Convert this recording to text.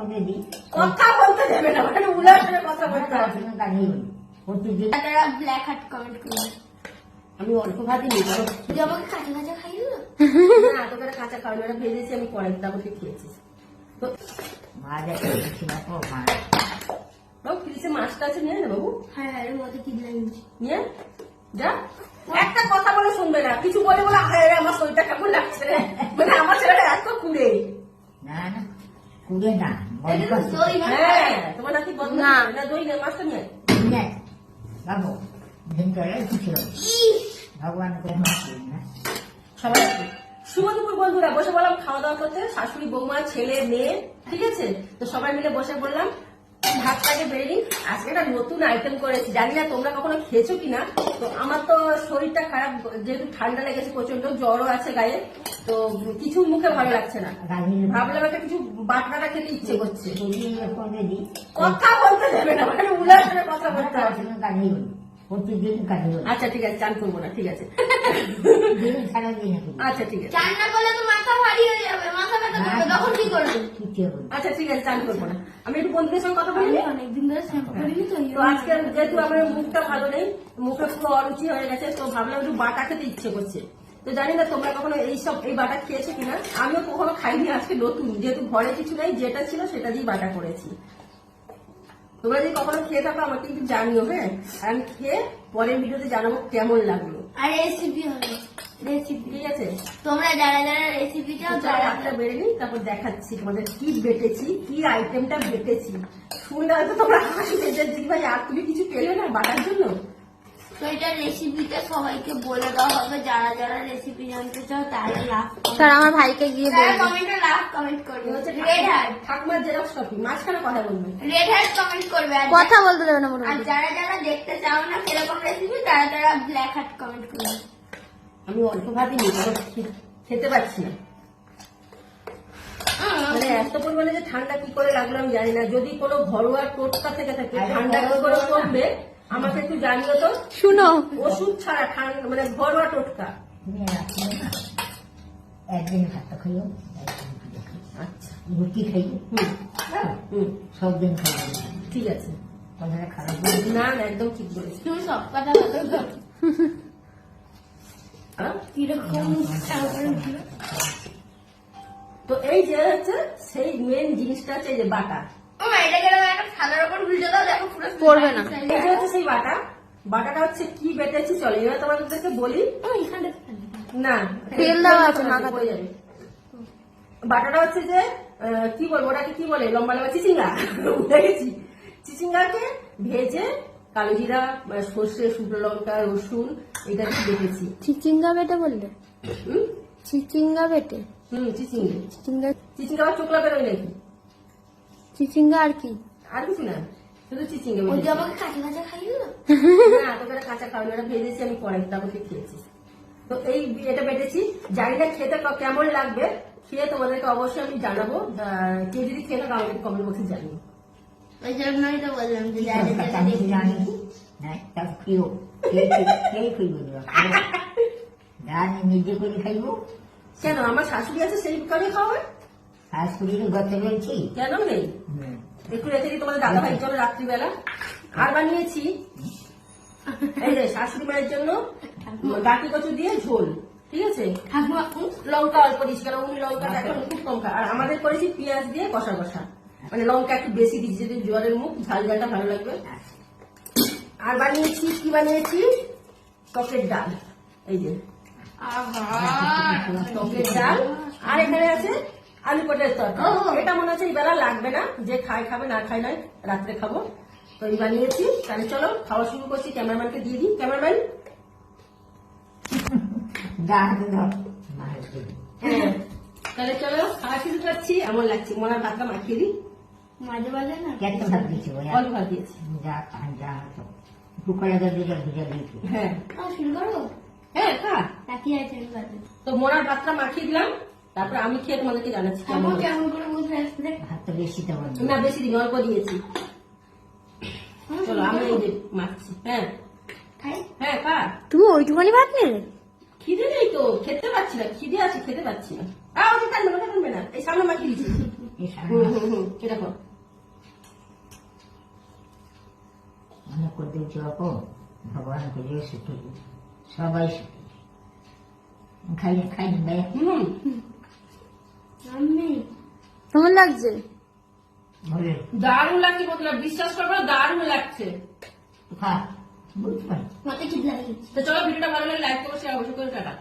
বলে দিই, কথা বলতে দেবে না, মানে উলার করে কথা বলতে হবে। দাঁড়িয়ে বলি প্রতিদিন। আপনারা ব্ল্যাক হার্ট কমেন্ট করুন। আমি অল্প ভাতই নিই, কারণ তুই আমাকে কাঁচা কাঁচা খাইও না তোকে কাঁচা খাওয়ানো, ওরা ভেজেছি আমি কড়াই তাবতে খেয়েছি। তো মা দেখে দেখছি না তো মা। বাবু ফ্রিজে মাছটা আছে নিয়ে না বাবু, হ্যাঁ হ্যাঁ এর মধ্যে কি দিলাম নিয়ে যা। একটা কথা বলে শুনবে না, কিছু বলে বলে আরে আমার শরীরটা কেমন লাগছে রে, মানে আমার ছেলেটা এত কুড়ে। না না কুড়ে না বডি কষ্ট। হ্যাঁ তোমার নাকি বন্ধ না দই না, মাছটা নিয়ে বাবু দিন করে কিছু ভগবান করে মাছ না সবাই। শুভ দুপুর বন্ধুরা, বসে বললাম খাওয়া দাওয়া করতে, শাশুড়ি বৌমা ছেলে মেয়ে, ঠিক আছে। তো সবাই মিলে বসে বললাম ভাতটাকে বেড়ে নিই। আজকে একটা নতুন আইটেম করেছি, জানি না তোমরা কখনো খেয়েছো কিনা। তো আমার তো শরীরটা খারাপ, যেহেতু ঠান্ডা লেগেছে, প্রচন্ড জ্বরও আছে গায়ে, তো কিছু মুখে ভালো লাগছে না। ভাবলাম একটা কিছু বাটনাটা খেতে ইচ্ছে করছে। কথা বলতে দেবে না, মানে উলার করে কথা বলতে হবে। দাঁড়িয়ে বলি প্রতিদিন কাটিয়ে বলি। আচ্ছা ঠিক আছে, চান করবো না, ঠিক আছে। দিন সারা দিন আচ্ছা ঠিক আছে, চান না করলে তো মাথা ভারী হয়ে যাবে, মাথা ব্যথা করবে, তখন কি করবে? কিছু বলি। আচ্ছা ঠিক আছে, চান করবো না। আমি একটু বন্ধুদের সঙ্গে কথা বলি। অনেকদিন ধরে শ্যাম্পু করিনি তো। তো আজকে যেহেতু আমার মুখটা ভালো নেই, মুখে পুরো অরুচি হয়ে গেছে, তো ভাবলাম একটু বাটা খেতে ইচ্ছে করছে। তো জানি না তোমরা কখনো এই বাটা খেয়েছো কিনা, আমিও কখনো খাইনি, আজকে নতুন, যেহেতু ঘরে কিছু নেই, যেটা ছিল সেটা দিয়ে বাটা করেছি। তোমরা যদি কখনো খেয়ে থাকো আমাকে কিন্তু জানিও, হ্যাঁ। আর আমি খেয়ে পরের ভিডিওতে জানাবো কেমন লাগলো। আর রেসিপি হবে, রেসিপি ঠিক আছে, তোমরা যারা যারা রেসিপিটা ভাতটা বেড়ে নিই, তারপর দেখাচ্ছি তোমাদের কি বেটেছি, কি আইটেমটা বেটেছি। শুনলে হয়তো তোমরা হাসবে যে দিদি ভাই আর তুমি কিছু পেলে না বাটার জন্য। তো এটা রেসিপিটা সবাইকে বলে দেওয়া হবে, যারা যারা রেসিপি জানতে চাও তারা লাভ স্যার আমার ভাইকে গিয়ে বলবো। কমেন্টে লাভ কমেন্ট করবে, হচ্ছে রেড হার্ট ঠাকুমার জেরক্স কপি, মাঝখানে কথা বলবে। রেড হার্ট কমেন্ট করবে। আর কথা বলতে দেবে না আর মোটামুটি। যারা যারা দেখতে চাও না সেরকম রেসিপি তারা তারা ব্ল্যাক হার্ট কমেন্ট করবে। আমি অল্প ভাতই নিই, কারণ খেতে পাচ্ছি না, মানে এত পরিমাণে যে ঠান্ডা কি করে লাগলো আমি জানি না। যদি কোনো ঘরোয়া টোটকা থেকে থাকে ঠান্ডা কি করে কমবে আমাকে একটু জানিও তো। শুনো, ওষুধ ছাড়া ঠান্ডা মানে ঘরোয়া টোটকা। তুমি একদিন ভাতটা খাইও, আচ্ছা রুটি খাইও, সব দিন খাইও, ঠিক আছে। কথাটা খারাপ না না একদম ঠিক বলেছি। তুমি সব কথা বলো হ্যাঁ? কিরকম তো এই যে হচ্ছে সেই মেন জিনিসটা হচ্ছে এই যে বাটা। এটা গেলে একটা থালার উপর ভিজে দাও, দেখো পুরো পড়বে না। এই যে হচ্ছে সেই বাটা, বাটাটা হচ্ছে কি বেটেছি চলো এবার তোমাদেরকে বলি। এখানে না তেল দেওয়া আছে, মাখা হয়ে যাবে। বাটাটা হচ্ছে যে কি বলবো ওটাকে কি বলে, লম্বা লম্বা চিচিঙ্গা, ভুলে গেছি। চিচিঙ্গাকে ভেজে কালো জিরা, সর্ষে, শুকনো লঙ্কা, রসুন এটা দিয়ে বেটেছি। চিচিঙ্গা বেটে বললে? হুম চিচিঙ্গা বেটে? চিচিঙ্গা চিচিঙ্গা, চিচিঙ্গা আবার চোখলা বেরোয় নাকি? চিচিঙ্গা আর কি? আর কিছু না, শুধু চিচিঙ্গা ওই যে বেটেছি। আমাকে কাঁচা কাঁচা খাইও না তোকে কাঁচা খাওয়ানো, ওটা ভেজেছি আমি কড়াই তাবতে খেয়েছি। তো এই এটা বেটেছি, জানি না খেতে কেমন লাগবে, খেয়ে তোমাদেরকে অবশ্যই আমি জানাবো। কেউ যদি খেয়ে থাকো আমাকে কমেন্ট বক্সে জানিও। ওই জন্যই তো বললাম যে যারা যারা দেখতে জানি না, তাও খেয়েও খেয়ে খাইব, জানি নিজে করে খাইব। কেন আমার শাশুড়ি আছে সেই কারণে খাওয়াবে? শাশুড়ির গতে রয়েছি। কেন নেই, একটু রেখে দিই তোমাদের দাদা ভাইয়ের জন্য রাত্রিবেলা। আর বানিয়েছি এই যে শাশুড়ি মায়ের জন্য ডাকি কচু দিয়ে ঝোল, ঠিক আছে। ঠাকুমা লঙ্কা অল্প দিচ্ছি, কারণ উনি লঙ্কাটা এখন খুব কম খায়। আর আমাদের করেছি পেঁয়াজ দিয়ে কষা কষা, মানে লঙ্কা একটু বেশি দিচ্ছি, যদি জ্বরের মুখ ঝাল ঝালটা ভালো লাগবে। আর বানিয়েছি কি বানিয়েছি, টকের ডাল, এই যে টকের ডাল। আর এখানে আছে আলু পটের তরকারি। এটা মনে হচ্ছে এই বেলা লাগবে না, যে খায় খাবে, না খায় নয়, রাত্রে খাবো। তো এই বানিয়েছি, তাহলে চলো খাওয়া শুরু করছি। ক্যামেরাম্যানকে দিয়ে দিই, ক্যামেরাম্যান। হ্যাঁ তাহলে চলো খাওয়া শুরু করছি। এমন লাগছে মনার ভাতটা মাখিয়ে দিই। মাঝে মাঝে না কেন ভাত দিচ্ছি অল্প ভাত দিয়েছি। হ্যাঁ শুরু করো। হ্যাঁ খা। তাকিয়ে আছে বাজে তো মোনার ভাতটা মাখিয়ে দিলাম, তারপর আমি খেয়ে তোমাদেরকে জানাচ্ছি কেমন আমার হয়েছে। কেমন করে বুঝে আসছে ভাতটা বেশি তো না বেশি দিন, অল্প দিয়েছি। চলো আমি এই যে মাখছি। হ্যাঁ খাই হ্যাঁ খা। তুমি ওইটুখানি ভাত নেবে? খিদে নেই তো, খেতে পাচ্ছি না, খিদে আছে খেতে পাচ্ছি না। ওটা টানবে না, ওটা টানবে না, এই সামনে মাখিয়ে দিচ্ছি। এই সারা হুম, মাস হুম, হুম, এটা কর। অনেক করতে জপ ভগবান করে সুখী সবাই সুখী খাইনি ভাই হুম, আমি কেমন লাগছে? বলে দারুণ লাগছে বন্ধুরা, বিশ্বাস করবো দারুণ লাগছে। খা বুঝতে পারি কত কি লাগে তো চলো ভিডিওটা ভালো লাগলে লাইক করো, শেয়ার অবশ্যই করে, টাটা।